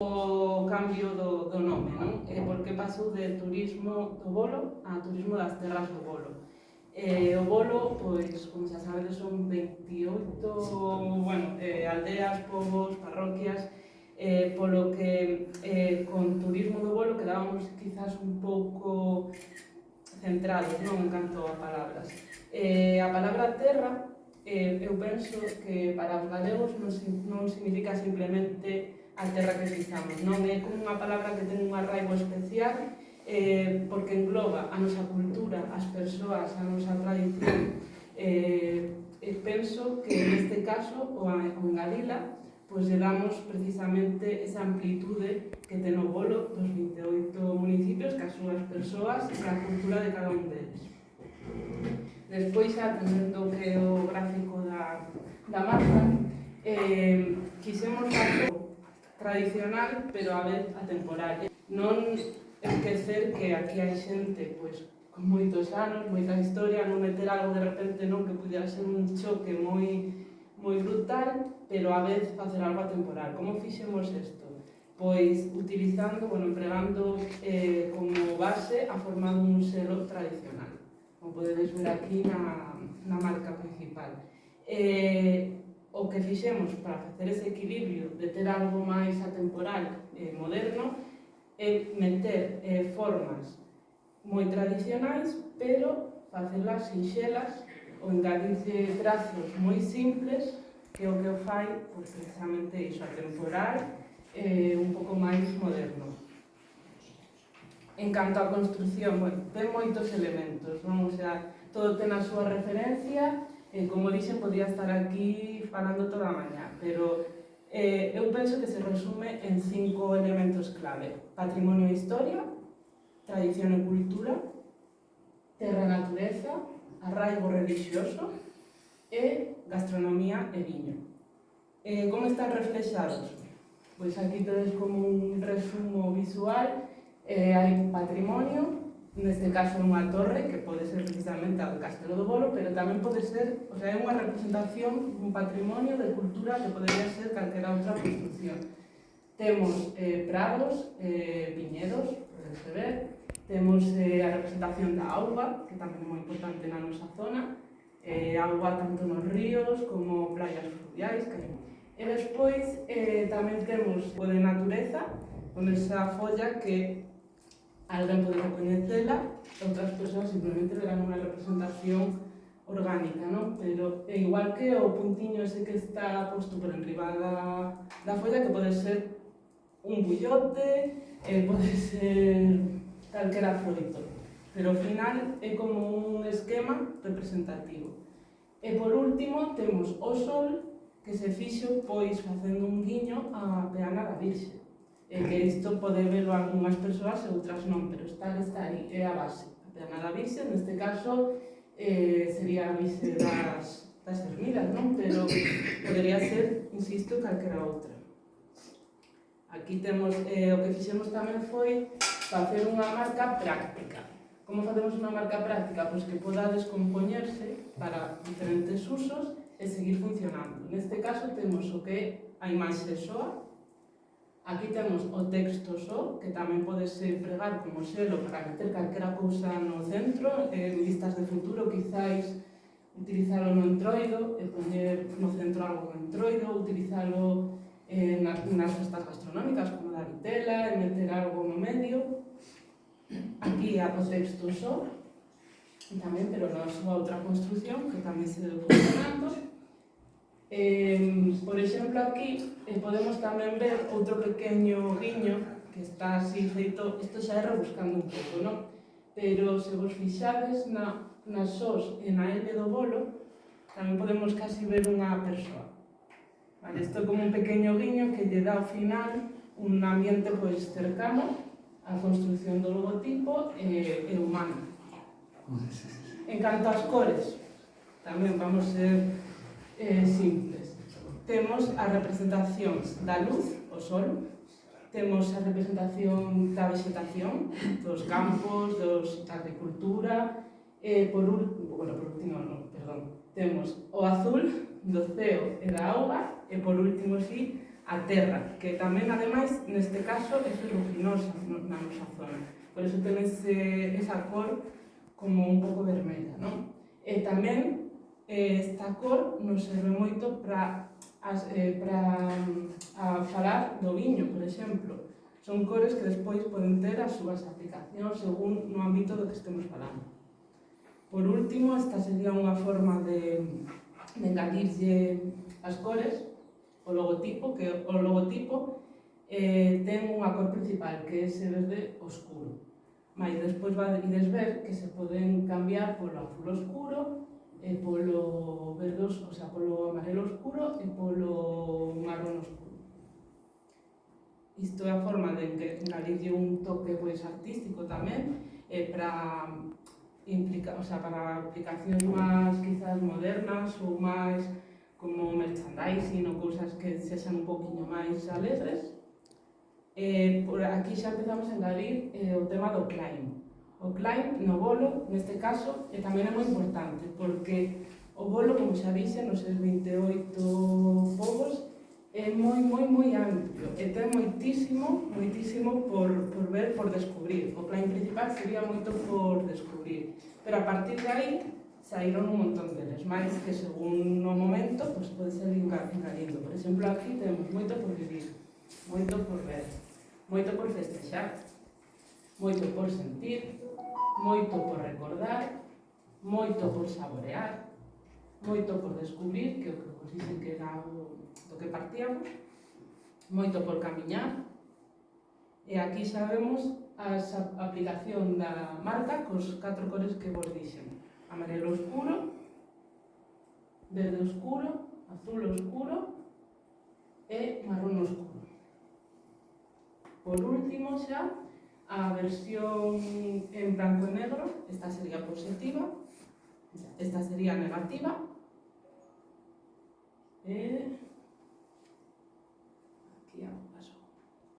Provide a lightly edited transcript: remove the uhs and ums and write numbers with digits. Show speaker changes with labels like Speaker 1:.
Speaker 1: o cambio do nome, non? Porque pasou de turismo do bolo a turismo das terras do bolo. O bolo, pois, como xa sabedes, son 28 aldeas, povos, parroquias, polo que con turismo do bolo quedábamos quizás un pouco centrados, non en canto a palabras. A palabra terra, eu penso que para os galegos non significa simplemente a terra que pisamos, non é como unha palabra que ten un arraigo especial porque engloba a nosa cultura, as persoas, a nosa tradición. Penso que neste caso, o Engadila, pois lle damos precisamente esa amplitude que ten o bolo dos 28 municipios, que as súas persoas e a cultura de cada un deles. Despois, atendendo que o gráfico da marca, quixemos facer tradicional, pero a vez atemporal. Non esquecer que aquí hai xente pois, con moitos anos, moita historia, non meter algo de repente non que pudiera ser un choque moi brutal, pero a vez facer algo atemporal. Como fixemos isto? Pois utilizando, empregando como base a forma dun selo tradicional, como podedes ver aquí na marca principal. O que fixemos para facer ese equilibrio de ter algo máis atemporal e moderno é meter formas moi tradicionais, pero facelas sinxelas ou engadirlle trazos moi simples, que é o que o fai precisamente iso, atemporal e un pouco máis moderno. En canto á construción, ten moitos elementos, non? O sea, todo ten a súa referencia. Como dixen, podría estar aquí falando toda a mañá, pero eu penso que se resume en 5 elementos clave: patrimonio e historia, tradición e cultura, terra e natureza, arraigo religioso e gastronomía e viño. Como están reflexados? Pois aquí tedes como un resumo visual. Hai patrimonio, neste caso unha torre, que pode ser precisamente a do Castelo do Bolo, pero tamén pode ser, é unha representación dun patrimonio de cultura que podería ser calquera outra construcción. Temos prados, viñedos, podese ver, temos a representación da auga, que tamén é moi importante na nosa zona, auga tanto nos ríos como playas fluviais, e despois tamén temos o de natureza, con esa folla que alguén pode recoñecela, outras persoas simplemente verán unha representación orgánica, non? Pero é igual que o puntiño ese que está posto por enriba da folla, que pode ser un bullote, pode ser calquera froito, pero ao final é como un esquema representativo. E por último temos o sol, que se fixo pois facendo un guiño á peana da Virxe. Que isto pode velo algunhas persoas e outras non, pero está aí, é a base. A peana da Virxe, neste caso, sería a Virxe das Ermidas, non? Pero podería ser, insisto, calquera outra. Aquí temos, o que fixemos tamén foi facer unha marca práctica. Como facemos unha marca práctica? Pois que poda descompoñerse para diferentes usos e seguir funcionando. Neste caso temos o que é a imaxe soa. Aquí temos o texto só, que tamén podes empregar como selo para meter calquera cousa no centro, en vistas de futuro, quizáis utilizalo no entroido, e poñer no centro algo no entroido, utilizalo nas festas gastronómicas como da vitela, e meter algo no medio. Aquí o texto só, tamén, pero na súa outra construción, que tamén se deu funcionando. Por exemplo, aquí podemos tamén ver outro pequeno guiño que está así feito, isto xa é rebuscando un pouco, non? Pero se vos fixades nas sós e na L do bolo, tamén podemos casi ver unha persoa. Vale, isto é como un pequeno guiño que lle dá ao final un ambiente pois cercano á construcción do logotipo e humano. En canto ás cores, tamén vamos ser simples. Temos a representación da luz, o sol, temos a representación da vegetación, dos campos, da agricultura, temos o azul do ceo e da auga, e por último, sí, a terra, que tamén, ademais, neste caso, é ferruginosa na nosa zona. Por eso ten esa cor como un pouco vermella, non? E tamén esta cor nos serve moito para falar do viño, por exemplo. Son cores que despois poden ter as súas aplicacións según no ámbito do que estemos falando. Por último, esta sería unha forma de engadirlle as cores, o logotipo, que o logotipo ten unha cor principal, que é ese verde oscuro. Mais despois ides ver que se poden cambiar polo azul oscuro, e polo verde, o sea, polo amarelo oscuro e polo marrón oscuro. Isto é a forma de engadirlle un toque pois artístico tamén, para aplicacións máis quizás modernas ou máis como merchandising ou cousas que sexan un poquinho máis alegres. Por aquí xa empezamos a engadir o tema do claim. O claim no bolo, neste caso, tamén é moi importante, porque o bolo, como xa dixen, nos 28 povos, é moi amplo e ten moitísimo por ver, por descubrir. O claim principal sería moito por descubrir, pero a partir de aí saíron un montón deles, máis que según no momento pode ser engadindo. Por exemplo, aquí temos moito por vivir, moito por ver, moito por festexar, moito por sentir, moito por recordar, moito por saborear, moito por descubrir, que é o que vos dixen que era do que partíamos, moito por camiñar, e aquí xa vemos a aplicación da marca cos 4 cores que vos dixen: amarelo oscuro, verde oscuro, azul oscuro e marrón oscuro. Por último xa, a versión en branco e negro, esta sería positiva, esta sería negativa, e